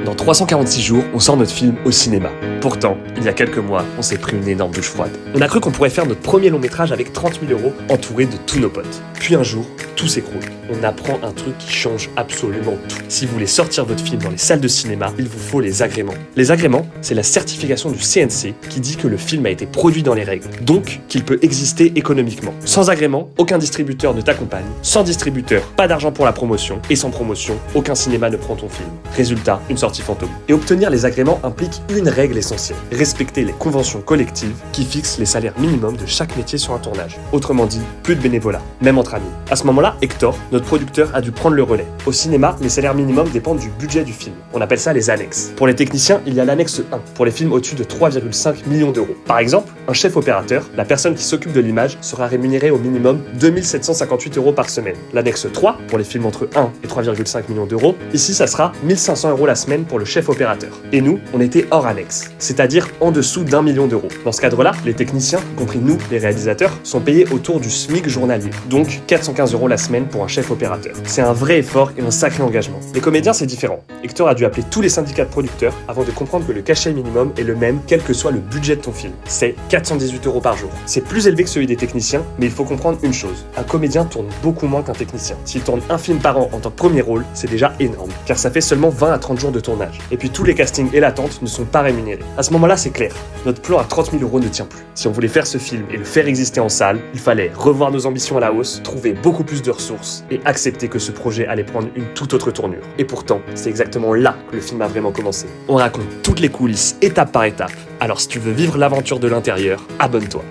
Dans 346 jours, on sort notre film au cinéma. Pourtant, il y a quelques mois, on s'est pris une énorme douche froide. On a cru qu'on pourrait faire notre premier long métrage avec 30 000 € entouré de tous nos potes. Puis un jour, tout s'écroule. On apprend un truc qui change absolument tout. Si vous voulez sortir votre film dans les salles de cinéma, il vous faut les agréments. Les agréments, c'est la certification du CNC qui dit que le film a été produit dans les règles, donc qu'il peut exister économiquement. Sans agrément, aucun distributeur ne t'accompagne. Sans distributeur, pas d'argent pour la promotion. Et sans promotion, aucun cinéma ne prend ton film. Résultat, une sortie fantôme. Et obtenir les agréments implique une règle essentielle: respecter les conventions collectives qui fixent les salaires minimums de chaque métier sur un tournage. Autrement dit, plus de bénévolat, même entre amis. À ce moment-là, Hector, notre producteur, a dû prendre le relais. Au cinéma, les salaires minimums dépendent du budget du film. On appelle ça les annexes. Pour les techniciens, il y a l'annexe 1, pour les films au-dessus de 3,5 millions d'euros. Par exemple, un chef opérateur, la personne qui s'occupe de l'image, sera rémunéré au minimum 2758 € par semaine. L'annexe 3, pour les films entre 1 et 3,5 millions d'euros, ici ça sera 1500 € la semaine pour le chef opérateur. Et nous, on était hors annexe, c'est-à-dire en dessous d'1 million d'euros. Dans ce cadre-là, les techniciens, y compris nous, les réalisateurs, sont payés autour du SMIC journalier, donc 415 € la semaine pour un chef opérateur. C'est un vrai effort et un sacré engagement. Les comédiens, c'est différent. Hector a dû appeler tous les syndicats de producteurs avant de comprendre que le cachet minimum est le même quel que soit le budget de ton film. C'est 418 € par jour. C'est plus élevé que celui des techniciens, mais il faut comprendre une chose: un comédien tourne beaucoup moins qu'un technicien. S'il tourne un film par an en tant que premier rôle, c'est déjà énorme, car ça fait seulement 20 à 30 jours de tournage. Et puis tous les castings et l'attente ne sont pas rémunérés. À ce moment-là, c'est clair. Notre plan à 30 000 € ne tient plus. Si on voulait faire ce film et le faire exister en salle, il fallait revoir nos ambitions à la hausse, trouver beaucoup plus de ressources et accepter que ce projet allait prendre une toute autre tournure. Et pourtant, c'est exactement là que le film a vraiment commencé. On raconte toutes les coulisses, étape par étape. Alors si tu veux vivre l'aventure de l'intérieur, abonne-toi.